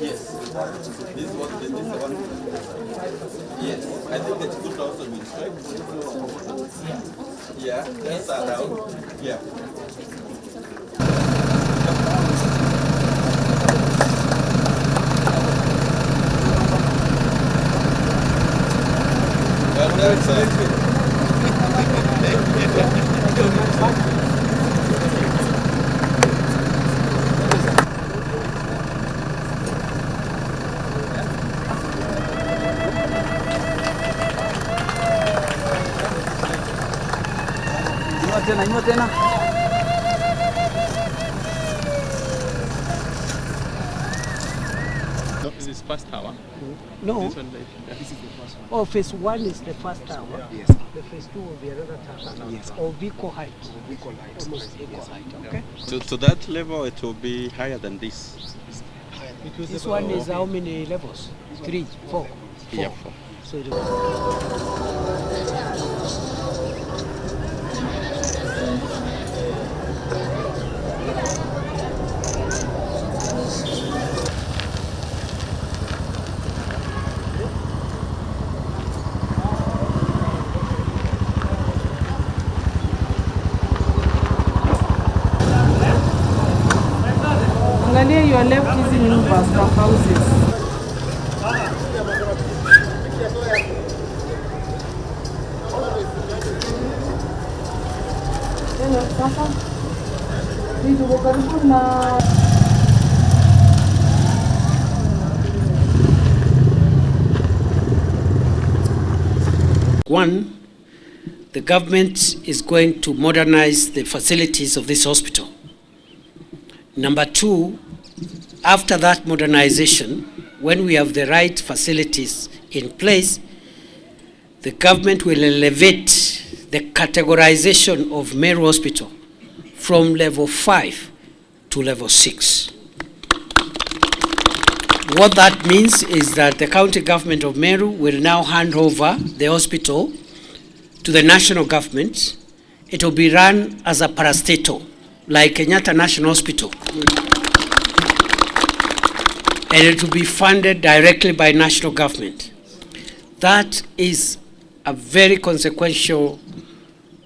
Yes. This is what this one. Yes. I think that's 2000 means, right? Yeah. That's around. Yeah. Well, that's Is this first tower? No. This one, this is the first one. Oh, phase 1 is the first tower. Yes. The phase 2 will be another tower. Yes. Of equal height. Equal height. Almost equal height. Okay. to that level, it will be higher than this. This one is how many levels? 3, 4. Yeah, 4. So it will... Angalia, you are left using numbers for houses. One, the government is going to modernize the facilities of this hospital. Number 2, after that modernization, when we have the right facilities in place, the government will elevate the categorization of Meru Hospital from level 5 to level 6. What that means is that the county government of Meru will now hand over the hospital to the national government. It will be run as a parastatal, like Kenyatta National Hospital. And it will be funded directly by national government. That is a very consequential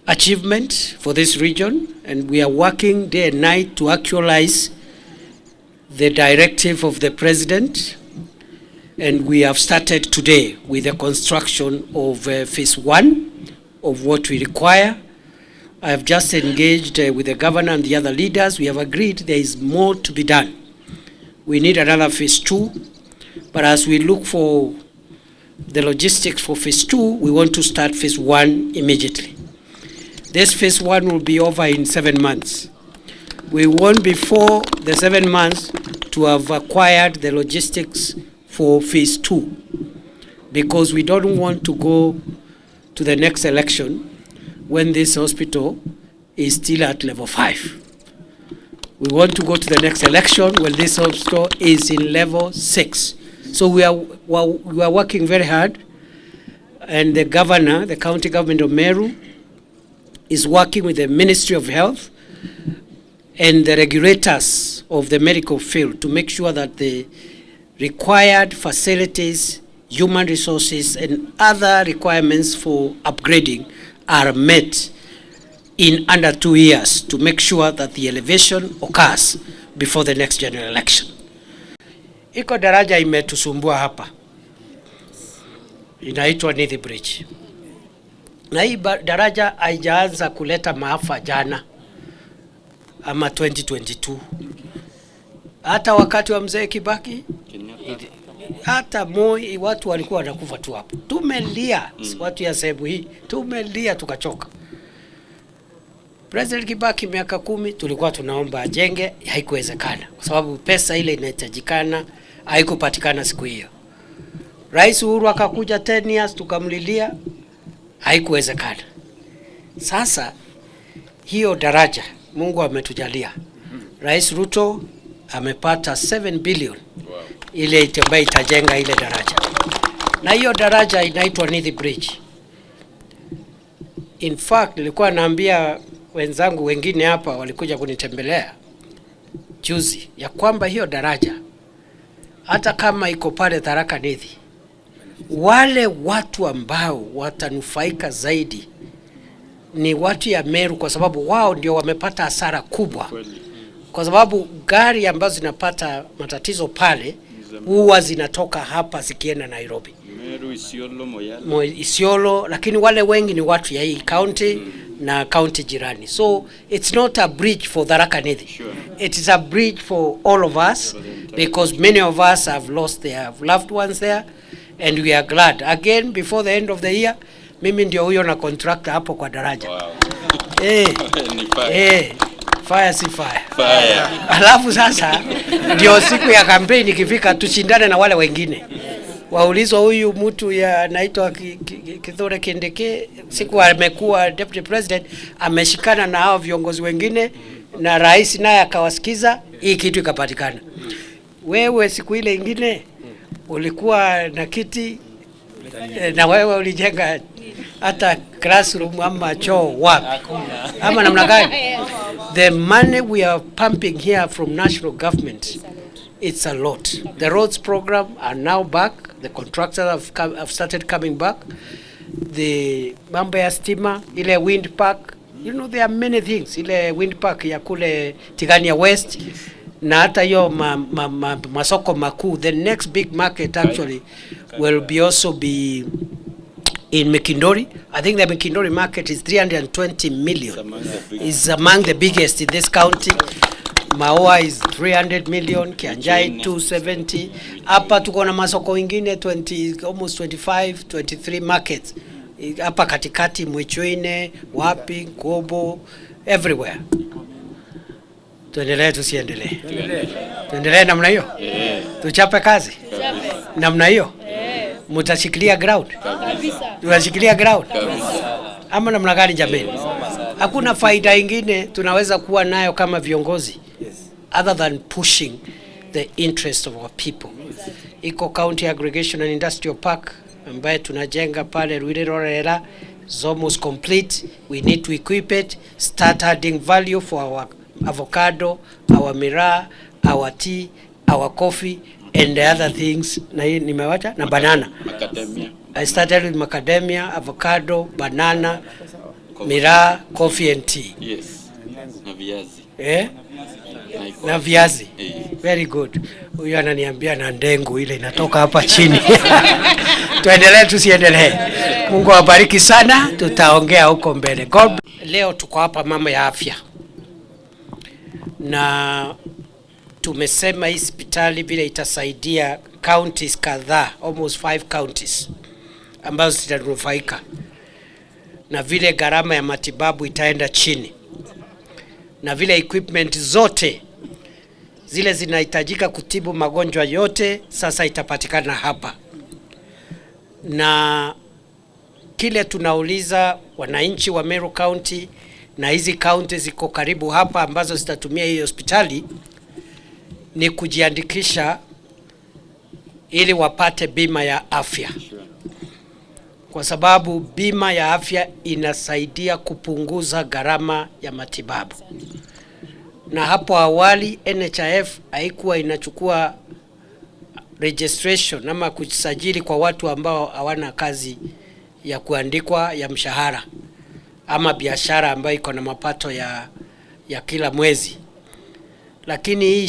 achievement for this region, and we are working day and night to actualize the directive of the president, and we have started today with the construction of phase 1 of what we require. I have just engaged with the governor and the other leaders. We have agreed there is more to be done. We need another phase 2, but as we look for the logistics for phase 2, we want to start phase 1 immediately. This phase 1 will be over in 7 months. We want before the 7 months to have acquired the logistics for phase 2, because we don't want to go to the next election when this hospital is still at level 5. We want to go to the next election when this hospital is in level 6. So we are working very hard, and the governor, the county government of Meru, is working with the Ministry of Health and the regulators of the medical field to make sure that the required facilities, human resources, and other requirements for upgrading are met in under 2 years to make sure that the elevation occurs before the next general election. Iko daraja imetusumbua hapa, inaitwa Nithi Bridge, na hii daraja haijaanza kuleta maafa jana ama 2022. Hata wakati wa mzee Kibaki, hata Moi, watu walikuwa wanakufa tu hapo. Tumelia, watu ya sehemu hii, tumelia tukachoka. President Kibaki miaka 10 tulikuwa tunaomba ajenge, haikuwezekana kwa sababu pesa ile inahitajikana haikupatikana siku hiyo. Rais Uhuru akakuja 10 years tukamlilia, haikuwezekana. Sasa hiyo daraja Mungu ametujalia. Rais Ruto amepata 7 billion. Wow. ile ambayo itajenga ile daraja, na hiyo daraja inaitwa Nithi Bridge. In fact, nilikuwa naambia wenzangu wengine hapa walikuja kunitembelea juzi ya kwamba hiyo daraja hata kama iko pale Tharaka Nithi, wale watu ambao watanufaika zaidi ni watu ya Meru, kwa sababu wao ndio wamepata hasara kubwa, kwa sababu gari ambazo zinapata matatizo pale huwa zinatoka hapa zikienda Nairobi, Meru, Isiolo, lakini wale wengi ni watu ya hii county na county jirani. So it's not a bridge for Tharaka Nithi. Sure. It is a bridge for all of us, because many of us have lost their loved ones there, and we are glad. Again, before the end of the year, mimi ndio huyo na contractor hapo kwa daraja. Wow. Fire si fire. Fire. Alafu sasa ndio siku ya kampeni ikifika, tushindane na wale wengine. Waulizwa huyu mtu ya anaitwa Kithure Kindiki, siku amekuwa deputy president, ameshikana na hao viongozi wengine na rais naye akawasikiza, hii kitu ikapatikana. Wewe siku ile ingine ulikuwa na kiti na wewe ulijenga hata classroom ama choo wapi ama namna gani? The money we are pumping here from national government, it's a lot. The roads program are now back. The contractors have started coming back. The mambo ya stima, ile wind park, you know, there are many things. Ile wind park ya kule Tigania West, na hata hiyo masoko makuu. The next big market actually will be also be in Mekindori. I think the Mekindori market is 320 million. It's among the biggest in this county. Maua is 300 million, Kianjai 270. Hapa tuko na masoko ingine 20, almost 25, 23 markets. Hapa katikati Mwichwine, wapi, Kobo, everywhere. Tuendelee tusiendelee? Tuendelee namna hiyo? Tuchape kazi? Namna hiyo? Mutashikilia ground? Tunashikilia ground? Ama namna gani jameni? Hakuna faida ingine tunaweza kuwa nayo kama viongozi other than pushing the interest of our people. Iko County Aggregation and Industrial Park ambaye tunajenga pale Ruto is almost complete. We need to equip it, start adding value for our avocado, our miraa, our tea, our coffee and the other things. Na hii nimewacha na banana. Macadamia. I started with macadamia, avocado, banana, miraa, coffee and tea. Yes. Na viazi. Na viazi. Very good. Huyu ananiambia na ndengu ile inatoka hapa chini. Tuendelee tusiendelee? Mungu awabariki sana, tutaongea huko mbele. Leo tuko hapa mama ya afya. Na tumesema hii hospitali vile itasaidia counties kadhaa, almost 5 counties ambazo zitanufaika, na vile gharama ya matibabu itaenda chini, na vile equipment zote zile zinahitajika kutibu magonjwa yote sasa itapatikana hapa. Na kile tunauliza wananchi wa Meru County na hizi counties ziko karibu hapa ambazo zitatumia hii hospitali ni kujiandikisha ili wapate bima ya afya, kwa sababu bima ya afya inasaidia kupunguza gharama ya matibabu. Na hapo awali NHIF haikuwa inachukua registration ama kujisajili kwa watu ambao hawana kazi ya kuandikwa ya mshahara ama biashara ambayo iko na mapato ya kila mwezi. Lakini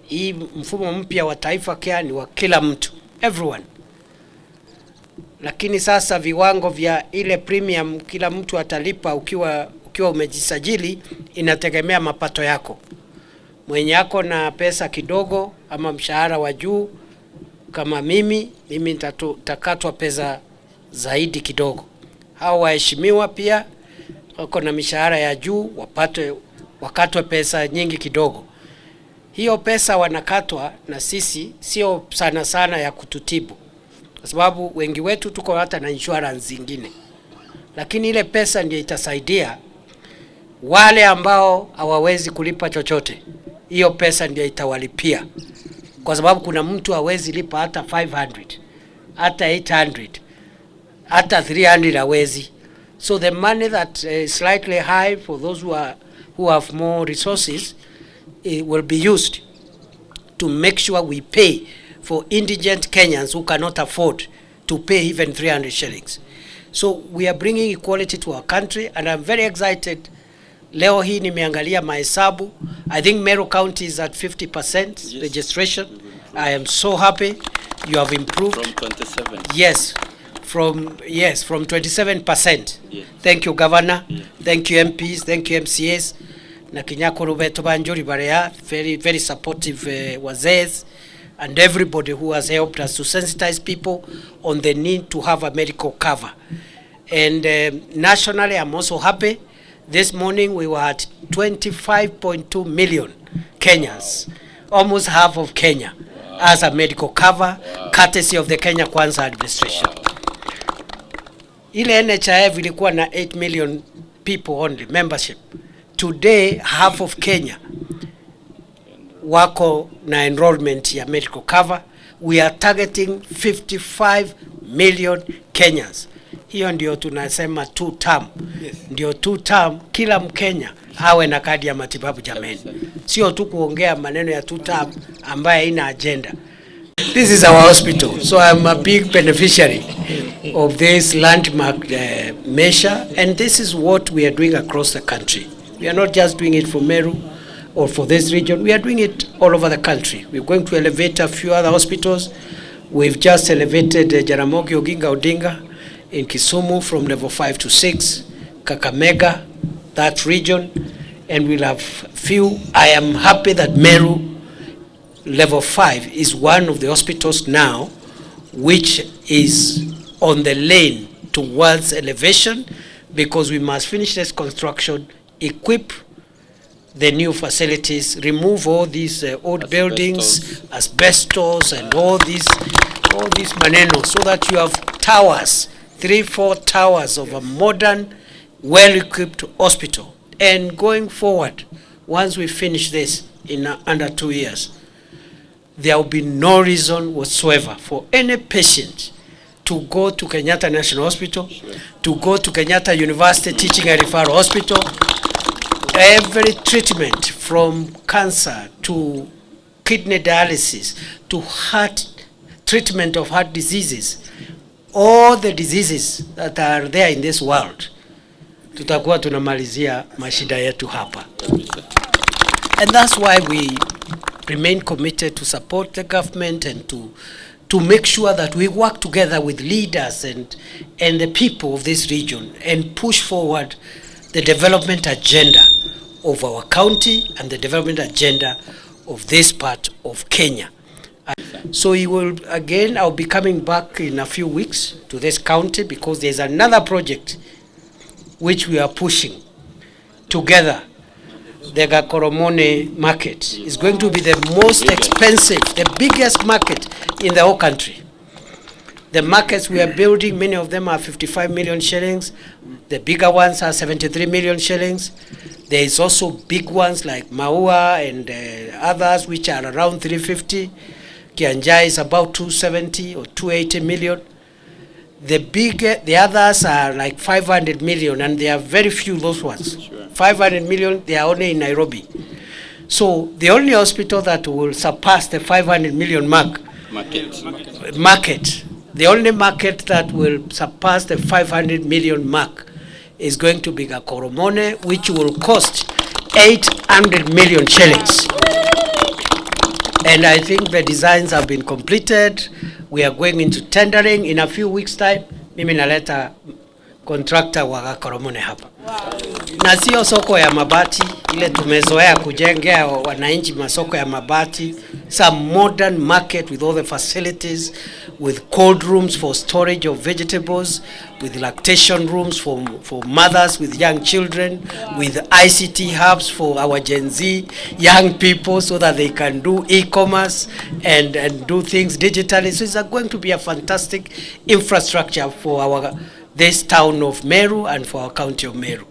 hii mfumo mpya wa Taifa Care ni wa kila mtu, everyone. Lakini sasa viwango vya ile premium kila mtu atalipa ukiwa umejisajili inategemea mapato yako. Mwenye yako na pesa kidogo ama mshahara wa juu kama mimi nitakatwa pesa zaidi kidogo. Hao waheshimiwa pia wako na mishahara ya juu wakatwe pesa nyingi kidogo. Hiyo pesa wanakatwa na sisi sio sana sana ya kututibu, kwa sababu wengi wetu tuko hata na insurance zingine. Lakini ile pesa ndio itasaidia wale ambao hawawezi kulipa chochote. Hiyo pesa ndio itawalipia kwa sababu kuna mtu hawezi lipa hata 500, hata 800, hata 300 hawezi. So the money that is slightly high for those who have more resources, it will be used to make sure we pay for indigent Kenyans who cannot afford to pay even 300 shillings. So we are bringing equality to our country, and I'm very excited. Leo hii nimeangalia mahesabu. I think Meru County is at 50% registration. I am so happy you have improved. From 27. Yes, from 27%. Yes. Thank you, Governor. Yes. Thank you, MPs. Thank you, MCAs. Na Kinyako Rubeto Banjuri Barea, very supportive wazees, and everybody who has helped us to sensitize people on the need to have a medical cover. And nationally, I'm also happy. This morning we were at 25.2 million Kenyans, almost half of Kenya, as a medical cover, courtesy of the Kenya Kwanza administration. Ile NHIF ilikuwa na 8 million people only membership. Today, half of Kenya wako na enrollment ya medical cover. We are targeting 55 million Kenyans. Hiyo ndio tunasema 2 term. Yes. Ndio 2 term, kila Mkenya awe na kadi ya matibabu jameni. Sio tu kuongea maneno ya 2 term ambaye ina agenda. This is our hospital, so I'm a big beneficiary of this landmark measure, and this is what we are doing across the country. We are not just doing it for Meru or for this region, we are doing it all over the country. We're going to elevate a few other hospitals. We've just elevated Jaramogi Oginga Odinga in Kisumu from level 5 to 6, Kakamega, that region, and we'll have few. I am happy that Meru level 5 is one of the hospitals now which is on the lane towards elevation, because we must finish this construction, equip the new facilities, remove all these old buildings, asbestos and all these maneno, so that you have towers, 3-4 towers of a modern, well-equipped hospital. And going forward, once we finish this in under 2 years, there will be no reason whatsoever for any patient to go to Kenyatta National Hospital, to go to Kenyatta University Teaching and Referral Hospital. Every treatment from cancer to kidney dialysis to treatment of heart diseases, all the diseases that are there in this world, tutakuwa tunamalizia mashida yetu hapa. And that's why we remain committed to support the government and to make sure that we work together with leaders and the people of this region and push forward the development agenda of our county and the development agenda of this part of Kenya. So I'll be coming back in a few weeks to this county, because there's another project which we are pushing together. The Gakoromone market is going to be the most expensive, the biggest market in the whole country. The markets we are building, many of them are 55 million shillings. The bigger ones are 73 million shillings. There is also big ones like Maua and others which are around 350. Kianjai is about 270 or 280 million. The others are like 500 million, and there are very few those ones. Sure. 500 million, they are only in Nairobi. So the only hospital that will surpass the 500 million mark, the only market that will surpass the 500 million mark is going to be Gakoromone, which will cost 800 million shillings. And I think the designs have been completed. We are going into tendering in a few weeks time. Mimi naleta contractor wa Gakoromone hapa. Na sio soko ya mabati ile tumezoea kujengea wananchi masoko ya mabati. Some modern market with all the facilities, with cold rooms for storage of vegetables, with lactation rooms for mothers with young children, with ICT hubs for our Gen Z young people so that they can do e-commerce and do things digitally. So it's going to be a fantastic infrastructure for this town of Meru and for our county of Meru.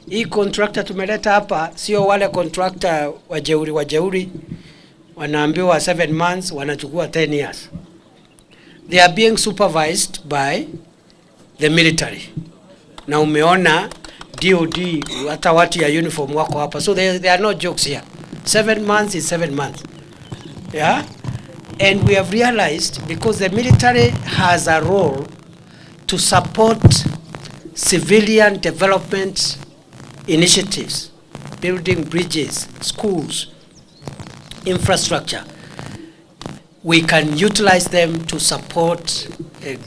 Hii contractor tumeleta hapa sio wale contractor wajeuri. wanaambiwa 7 months, wanachukua 10 years. They are being supervised by the military. Na umeona DOD, hata watu ya uniform wako hapa. So there are no jokes here. 7 months is 7 months. Yeah? And we have realized, because the military has a role to support civilian development initiatives, building bridges, schools, infrastructure, we can utilize them to support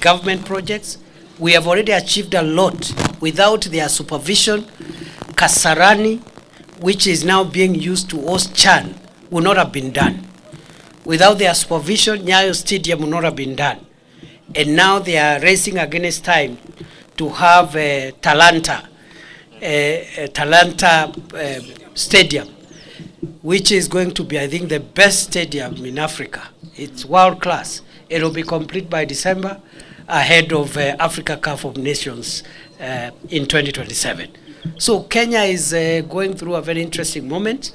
government projects. We have already achieved a lot. Without their supervision, Kasarani, which is now being used to host Chan, would not have been done. Without their supervision, Nyayo Stadium would not have been done. And now they are racing against time to have Talanta Stadium, which is going to be, I think, the best stadium in Africa. It's world class. It will be complete by December, ahead of Africa Cup of Nations in 2027. So Kenya is going through a very interesting moment.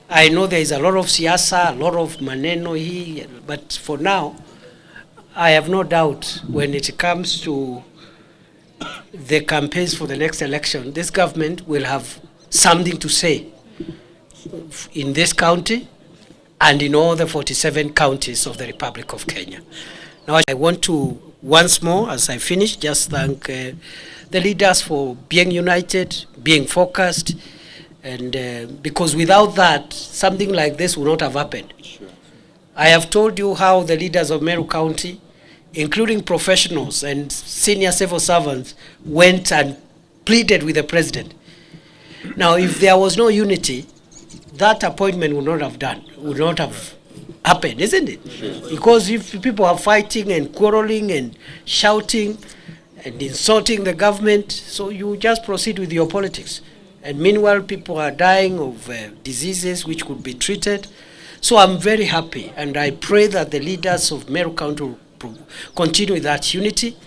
I know there is a lot of siasa, a lot of maneno here, but for now, I have no doubt when it comes to the campaigns for the next election, this government will have something to say in this county and in all the 47 counties of the Republic of Kenya. Now, I want to, once more, as I finish, just thank the leaders for being united, being focused, and because without that, something like this would not have happened. Sure. I have told you how the leaders of Meru County, including professionals and senior civil servants, went and pleaded with the president. Now, if there was no unity, that appointment would not have happened, isn't it? Sure. Because if people are fighting and quarreling and shouting and insulting the government, so you just proceed with your politics. And meanwhile, people are dying of diseases which could be treated. So I'm very happy, and I pray that the leaders of Meru County will continue with that unity.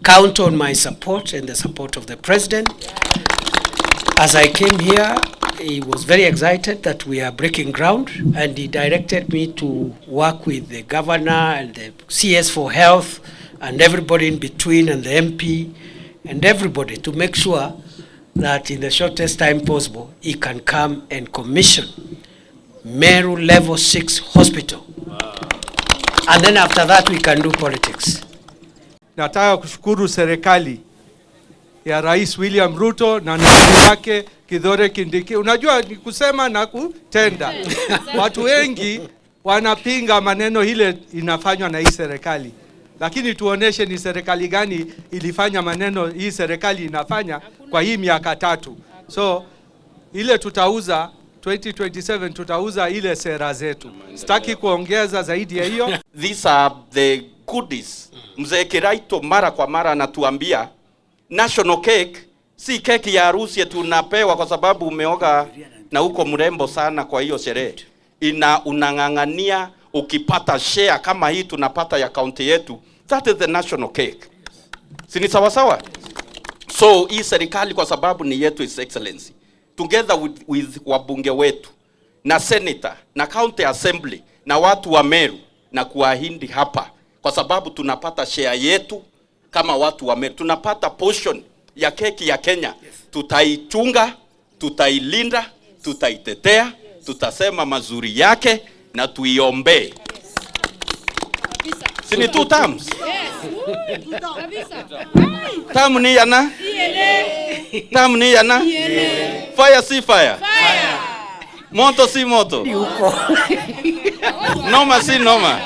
Count on my support and the support of the president. As I came here, he was very excited that we are breaking ground, and he directed me to work with the governor and the CS for health and everybody in between, and the MP and everybody, to make sure that in the shortest time possible, he can come and commission Meru Level 6 Hospital. Wow. And then after that, we can do politics. Nataka kushukuru serikali ya Rais William Ruto na naibu wake Kindiki. Unajua ni kusema na kutenda. Watu wengi wanapinga maneno ile inafanywa na hii serikali. Lakini tuoneshe ni serikali gani ilifanya maneno hii serikali inafanya kwa hii miaka 3. So ile tutauza 2027, tutauza ile sera zetu. Sitaki kuongeza zaidi ya hiyo. These are the goodies. Mzee Kiraito mara kwa mara anatuambia national cake si keki ya harusi tunapewa kwa sababu umeoga na uko mrembo sana kwa hiyo sherehe. Unang'ang'ania ukipata share kama hii tunapata ya county yetu. That is the national cake. Si ni sawa sawa? So hii serikali kwa sababu ni yetu, His Excellency, together with wabunge wetu na senator na county assembly na watu wa Meru, na kuahidi hapa kwa sababu tunapata share yetu kama watu wa Meru, tunapata portion ya keki ya Kenya. Tutaichunga, tutailinda, tutaitetea, tutasema mazuri yake na tuiombe. Sini 2 terms. Term ni yana? Term ni yana? Fire si fire. Moto si moto. Noma si noma.